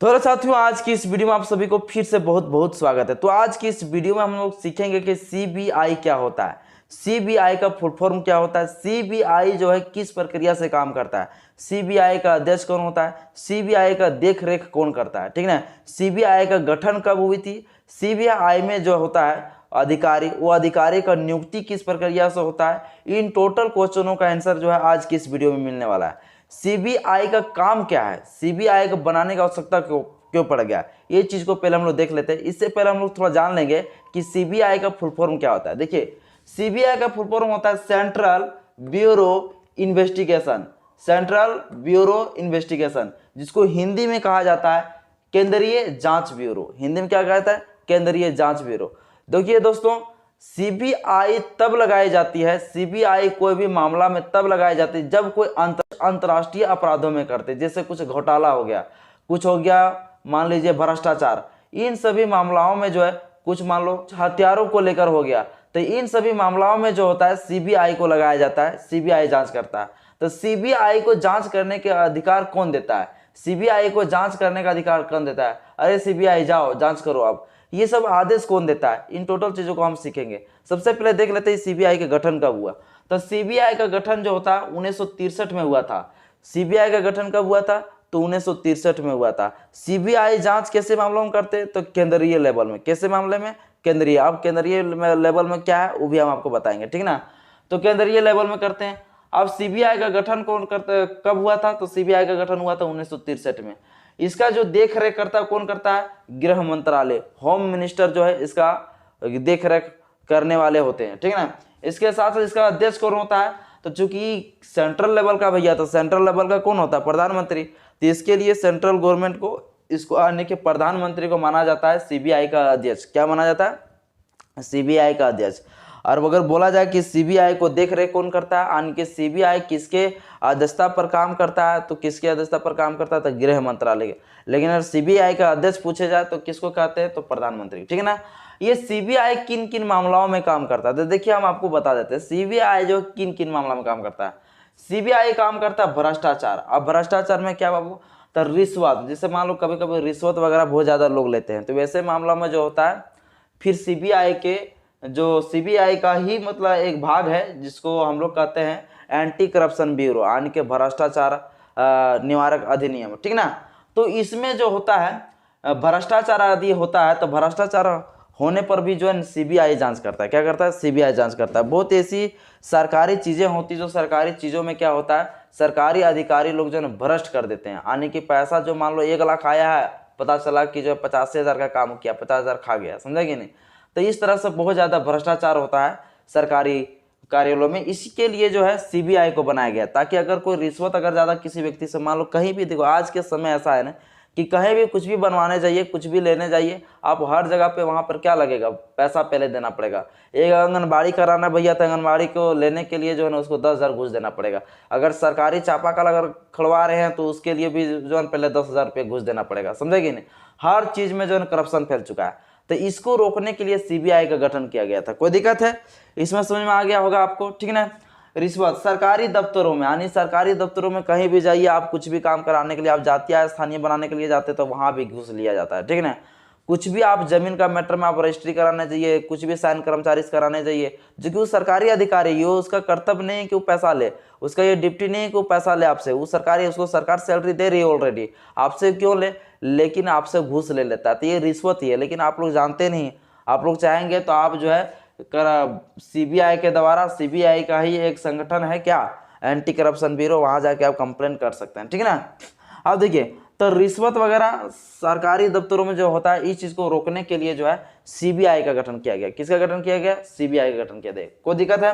तो साथियों, आज की इस वीडियो में आप सभी को फिर से बहुत बहुत स्वागत है। तो आज की इस वीडियो में हम लोग सीखेंगे कि सीबीआई क्या होता है, सीबीआई का फुल फॉर्म क्या होता है, सीबीआई जो है किस प्रक्रिया से काम करता है, सीबीआई का अध्यक्ष कौन होता है, सीबीआई का देख रेख कौन करता है, ठीक ना। सीबीआई का गठन कब हुई थी, सीबीआई में जो होता है अधिकारी, वो अधिकारी का नियुक्ति किस प्रक्रिया से होता है। इन टोटल क्वेश्चनों का आंसर जो है आज की इस वीडियो में मिलने वाला है। सीबीआई का काम क्या है, सीबीआई को बनाने की आवश्यकता क्यों क्यों पड़ गया, ये चीज को पहले हम लोग देख लेते हैं। इससे पहले हम लोग थोड़ा जान लेंगे कि सीबीआई का फुल फॉर्म क्या होता है। देखिए, सीबीआई का फुल फॉर्म होता है central bureau investigation, central bureau investigation, जिसको हिंदी में कहा जाता है केंद्रीय जांच ब्यूरो। हिंदी में क्या कहता है, केंद्रीय जांच ब्यूरो। देखिए दोस्तों, सीबीआई तब लगाई जाती है, सीबीआई कोई भी मामला में तब लगाई जाती है जब कोई अंतर्राष्ट्रीय अपराधों में करते, जैसे कुछ घोटाला हो गया, कुछ हो गया, मान लीजिए भ्रष्टाचार, इन सभी मामलों में जो है, कुछ मान लो हथियारों को लेकर हो गया, तो इन सभी मामलों में जो होता है सीबीआई को लगाया जाता है, सीबीआई जांच करता है। तो सीबीआई को जांच करने के अधिकार कौन देता है, सीबीआई को जांच करने का अधिकार कौन देता है, अरे सीबीआई जाओ जांच करो अब, ये सब आदेश कौन देता है, इन टोटल चीजों को हम सीखेंगे। सबसे पहले देख लेते हैं सीबीआई का गठन कब हुआ। तो सीबीआई का गठन जो होता है 1963 में हुआ था। सीबीआई का गठन कब हुआ था, तो 1963 में हुआ था। सीबीआई जांच कैसे मामलों में करते, तो केंद्रीय लेवल में। कैसे मामले में, केंद्रीय। अब केंद्रीय लेवल में क्या है वो भी हम आपको बताएंगे, ठीक ना। तो केंद्रीय लेवल में करते हैं। अब सीबीआई का गठन कौन करते, कब हुआ था, तो सीबीआई का गठन हुआ था 1963 में। इसका जो देख रेख करता है कौन करता है, गृह मंत्रालय, होम मिनिस्टर जो है इसका देख रेख करने वाले होते हैं, ठीक है ना। इसके साथ साथ इसका अध्यक्ष कौन होता है, तो चूंकि सेंट्रल लेवल का भैया, तो सेंट्रल लेवल का कौन होता है, प्रधानमंत्री। तो इसके लिए सेंट्रल गवर्नमेंट को, इसको आने के प्रधानमंत्री को माना जाता है सीबीआई का अध्यक्ष। क्या माना जाता है, सीबीआई का अध्यक्ष। और अगर बोला जाए कि सीबीआई को देख रेख कौन करता है, यानी कि सीबीआई किसके अध्यक्षता पर काम करता है, तो किसके अध्यक्षता पर काम करता है, तो गृह मंत्रालय। लेकिन अगर सीबीआई का अध्यक्ष पूछे जाए तो किसको कहते हैं, तो प्रधानमंत्री, ठीक है ना। ये सीबीआई किन किन मामलों में काम करता है, तो देखिए हम आपको बता देते हैं सीबीआई जो किन किन मामलों में काम करता है। सीबीआई काम करता है भ्रष्टाचार। अब भ्रष्टाचार में क्या बाबू, तो रिश्वत, जैसे मान लो कभी कभी रिश्वत वगैरह बहुत ज्यादा लोग लेते हैं, तो वैसे मामला में जो होता है, फिर सीबीआई के जो सीबीआई का ही मतलब एक भाग है जिसको हम लोग कहते हैं एंटी करप्शन ब्यूरो, यानी कि भ्रष्टाचार निवारक अधिनियम, ठीक ना। तो इसमें जो होता है भ्रष्टाचार आदि होता है, तो भ्रष्टाचार होने पर भी जो है सीबीआई जांच करता है। क्या करता है, सीबीआई जांच करता है। बहुत ऐसी सरकारी चीजें होती जो सरकारी चीजों में क्या होता है, सरकारी अधिकारी लोग जो है भ्रष्ट कर देते हैं, यानी कि पैसा जो मान लो 1 लाख आया है, पता चला कि जो 85,000 का काम किया, 50,000 खा गया, समझा कि नहीं। तो इस तरह से बहुत ज्यादा भ्रष्टाचार होता है सरकारी कार्यालयों में। इसके लिए जो है सीबीआई को बनाया गया, ताकि अगर कोई रिश्वत अगर ज्यादा किसी व्यक्ति से, मान लो कहीं भी, देखो आज के समय ऐसा है ना कि कहीं भी कुछ भी बनवाने जाइए, कुछ भी लेने जाइए, आप हर जगह पे वहां पर क्या लगेगा, पैसा पहले देना पड़ेगा। एक आंगनबाड़ी कराना भैया, तो आंगनबाड़ी को लेने के लिए जो है ना उसको 10,000 घूस देना पड़ेगा। अगर सरकारी चापाकल अगर खुलवा रहे हैं तो उसके लिए भी जो है पहले 10,000 रुपये घूस देना पड़ेगा, समझेगी नहीं। हर चीज में जो है करप्शन फैल चुका है। तो इसको रोकने के लिए सीबीआई का गठन किया गया था। कोई दिक्कत है, इसमें समझ में आ गया होगा आपको, ठीक ना। रिश्वत सरकारी दफ्तरों में, यानी सरकारी दफ्तरों में कहीं भी जाइए, आप कुछ भी काम कराने के लिए आप जाते हैं, स्थानीय बनाने के लिए जाते, तो वहां भी घूस लिया जाता है, ठीक है ना। कुछ भी आप जमीन का मैटर में आप रजिस्ट्री कराने जाइए, कुछ भी साइन कर्मचारी से कराने जाइए, जो कि वो सरकारी अधिकारी है, उसका कर्तव्य नहीं है कि वो पैसा ले, उसका ये ड्यूटी नहीं है कि वो पैसा ले आपसे, वो सरकारी, उसको सरकार सैलरी दे रही है ऑलरेडी, आपसे क्यों ले, लेकिन आपसे घूस ले लेता है। तो ये रिश्वत ही है, लेकिन आप लोग जानते नहीं। आप लोग चाहेंगे तो आप जो है सीबीआई के द्वारा, सीबीआई का ही एक संगठन है क्या, एंटी करप्शन ब्यूरो, वहां जाके आप कंप्लेन कर सकते हैं, ठीक है ना। अब देखिए, तो रिश्वत वगैरह सरकारी दफ्तरों में जो होता है, इस चीज को रोकने के लिए जो है सीबीआई का गठन किया गया। किसका गठन किया गया, सीबीआई का गठन किया गया। कोई दिक्कत है,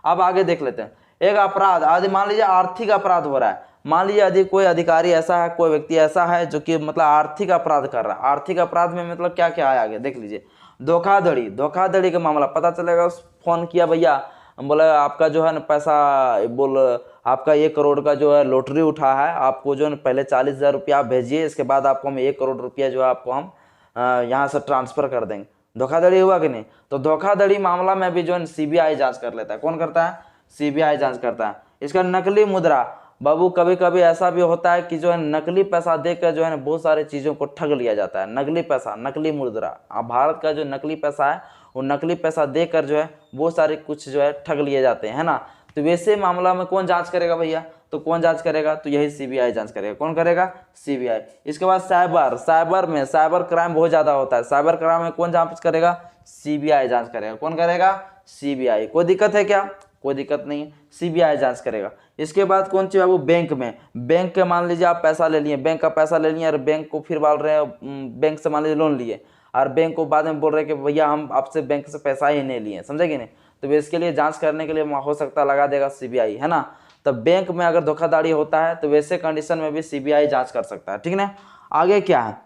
अब आगे देख लेते हैं। एक अपराध आदि, मान लीजिए आर्थिक अपराध हो रहा है, मान लीजिए यदि कोई अधिकारी ऐसा है, कोई व्यक्ति ऐसा है जो कि मतलब आर्थिक अपराध कर रहा है। आर्थिक अपराध में मतलब क्या क्या है, आगे देख लीजिए। धोखाधड़ी, धोखाधड़ी का मामला, पता चलेगा फोन किया भैया, बोले आपका जो है ना पैसा, बोल आपका 1 करोड़ का जो है लॉटरी उठा है, आपको जो है पहले 40,000 रुपया आप भेजिए, इसके बाद आपको हम 1 करोड़ रुपया जो है आपको हम यहाँ से ट्रांसफर कर देंगे। धोखाधड़ी हुआ कि नहीं, तो धोखाधड़ी मामला में भी जो है सीबीआई जांच कर लेता है। कौन करता है, सीबीआई जांच करता है। इसका नकली मुद्रा, बाबू कभी कभी ऐसा भी होता है कि जो है नकली पैसा देकर जो है ना बहुत सारी चीज़ों को ठग लिया जाता है। नकली पैसा, नकली मुद्रा, भारत का जो नकली पैसा है वो नकली पैसा देकर जो है बहुत सारे कुछ जो है ठग लिए जाते हैं, है ना। तो वैसे मामला में कौन जांच करेगा भैया, तो कौन जांच करेगा, तो यही सीबीआई जांच करेगा। कौन करेगा, सीबीआई। इसके बाद साइबर में साइबर क्राइम बहुत ज़्यादा होता है। साइबर क्राइम में कौन जांच करेगा, सीबीआई जांच करेगा। कौन करेगा, सीबीआई। कोई दिक्कत है क्या, कोई दिक्कत नहीं है, सीबीआई जांच करेगा। इसके बाद कौन सी बाबू, बैंक में। बैंक के मान लीजिए आप पैसा ले लिए, बैंक का पैसा ले लिए और बैंक को फिर बोल रहे हैं, बैंक से मान लीजिए लोन लिए और बैंक को बाद में बोल रहे हैं कि भैया हम आपसे बैंक से पैसा ही नहीं लिए, समझे कि नहीं। तो इसके लिए जांच करने के लिए हो सकता लगा देगा सीबीआई, है ना। तो बैंक में अगर धोखाधड़ी होता है तो वैसे कंडीशन में भी सीबीआई जांच कर सकता है, ठीक ना। आगे क्या है,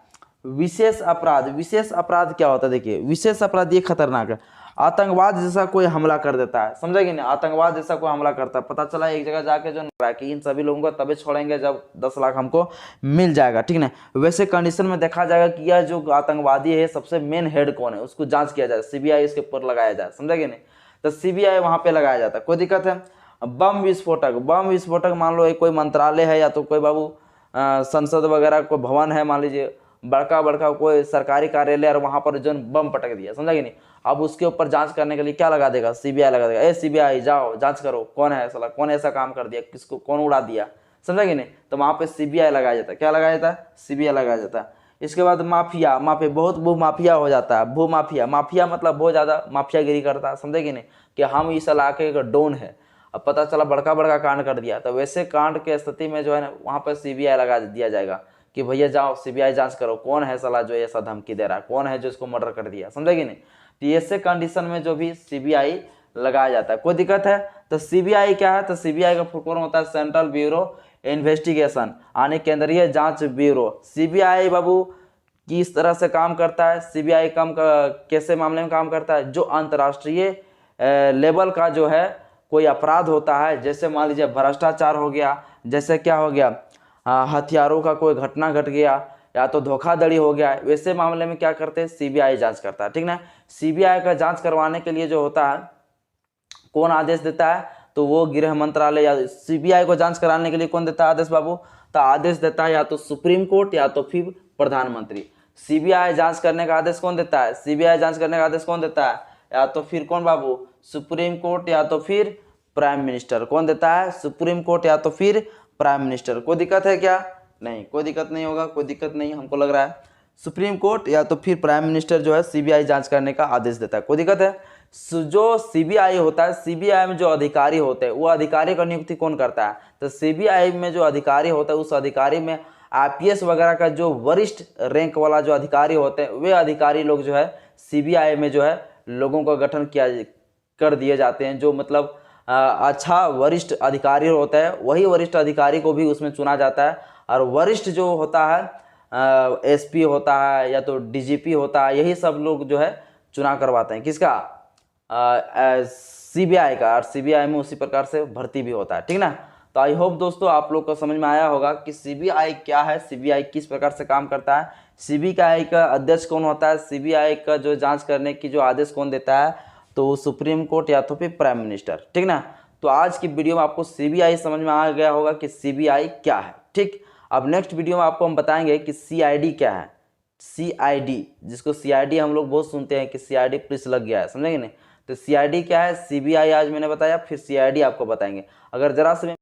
विशेष अपराध। विशेष अपराध क्या होता है, देखिए विशेष अपराध ये खतरनाक है। आतंकवाद जैसा कोई हमला कर देता है, समझे कि नहीं, आतंकवाद जैसा कोई हमला करता है, पता चला एक जगह जाके जो कि इन सभी लोगों को तभी छोड़ेंगे जब 10 लाख हमको मिल जाएगा, ठीक ना। वैसे कंडीशन में देखा जाएगा कि यह जो आतंकवादी है सबसे मेन हेड कौन है, उसको जांच किया जाए, सीबीआई इसके ऊपर लगाया जाए, समझे कि नहीं। तो सीबीआई वहां पे लगाया जाता है, कोई दिक्कत है। बम विस्फोटक मान लो कोई मंत्रालय है या तो कोई बाबू संसद वगैरह कोई भवन है, मान लीजिए बड़का कोई सरकारी कार्यालय और वहां पर जो बम पटक दिया, समझा कि नहीं। अब उसके ऊपर जांच करने के लिए क्या लगा देगा, सीबीआई लगा देगा। ए सीबीआई जाओ जांच करो, कौन है साला, कौन ऐसा काम कर दिया, किसको कौन उड़ा दिया, समझा कि नहीं। तो वहां पे सीबीआई लगाया जाता है, क्या लगाया जाता है, सीबीआई लगाया जाता है। इसके बाद माफिया बहुत भू माफिया हो जाता है। भू माफिया मतलब बहुत ज्यादा माफियागिरी करता है, समझे कि नहीं, कि हम इस इलाके का डॉन है। अब पता चला बड़का कांड कर दिया, तो वैसे कांड के स्थिति में जो है ना वहाँ पर सीबीआई लगा दिया जाएगा कि भैया जाओ सीबीआई जांच करो, कौन है साला जो ऐसा धमकी दे रहा है, कौन है जो इसको मर्डर कर दिया, समझे कि नहीं। तो ऐसे कंडीशन में जो भी सीबीआई लगाया जाता है, कोई दिक्कत है। तो सीबीआई क्या है, तो सीबीआई का फुल फॉर्म होता है सेंट्रल ब्यूरो इन्वेस्टिगेशन, यानी केंद्रीय जांच ब्यूरो। सीबीआई बाबू किस तरह से काम करता है, सीबीआई कैसे मामले में काम करता है, जो अंतर्राष्ट्रीय लेवल का जो है कोई अपराध होता है, जैसे मान लीजिए भ्रष्टाचार हो गया, जैसे क्या हो गया, हथियारों का कोई घटना घट गया या तो धोखाधड़ी हो गया, वैसे मामले में क्या करते हैं, सीबीआई जांच करता है, ठीक ना। सीबीआई का जांच करवाने के लिए जो होता है कौन आदेश देता है, तो वो गृह मंत्रालय। या सीबीआई को जांच कराने के लिए कौन देता है आदेश बाबू, तो आदेश देता है या तो सुप्रीम कोर्ट या तो फिर प्रधानमंत्री। सीबीआई जांच करने का आदेश कौन देता है, सीबीआई जांच करने का आदेश कौन देता है, या तो फिर कौन बाबू, सुप्रीम कोर्ट या तो फिर प्राइम मिनिस्टर। कौन देता है, सुप्रीम कोर्ट या तो फिर प्राइम मिनिस्टर। कोई दिक्कत है क्या, नहीं कोई दिक्कत नहीं होगा, कोई दिक्कत नहीं हमको लग रहा है। सुप्रीम कोर्ट या तो फिर प्राइम मिनिस्टर जो है सीबीआई जांच करने का आदेश देता है, कोई दिक्कत है। जो सीबीआई होता है, सीबीआई में जो अधिकारी होते हैं वो अधिकारी का नियुक्ति कौन करता है, तो सीबीआई में जो अधिकारी होता है उस अधिकारी में आईपीएस वगैरह का जो वरिष्ठ रैंक वाला जो अधिकारी होते हैं वे अधिकारी लोग जो है सीबीआई में जो है लोगों का गठन कर दिए जाते हैं। जो मतलब अच्छा वरिष्ठ अधिकारी होता है वही वरिष्ठ अधिकारी को भी उसमें चुना जाता है। और वरिष्ठ जो होता है एसपी होता है या तो डीजीपी होता है, यही सब लोग जो है चुना करवाते हैं, किसका, सीबीआई का। और सीबीआई में उसी प्रकार से भर्ती भी होता है, ठीक ना। तो आई होप दोस्तों आप लोग को समझ में आया होगा कि सीबीआई क्या है, सीबीआई किस प्रकार से काम करता है, सीबीआई का अध्यक्ष कौन होता है, सीबीआई का जो जांच करने की जो आदेश कौन देता है, तो सुप्रीम कोर्ट या तो फिर प्राइम मिनिस्टर, ठीक ना। तो आज की वीडियो में आपको सीबीआई समझ में आ गया होगा कि सीबीआई क्या है, ठीक। अब नेक्स्ट वीडियो में आपको हम बताएंगे कि सीआईडी क्या है। सीआईडी, जिसको सीआईडी हम लोग बहुत सुनते हैं कि सीआईडी पुलिस लग गया है, समझेंगे नहीं। तो सीआईडी क्या है, सीबीआई आज मैंने बताया, फिर सीआईडी आपको बताएंगे। अगर जरा से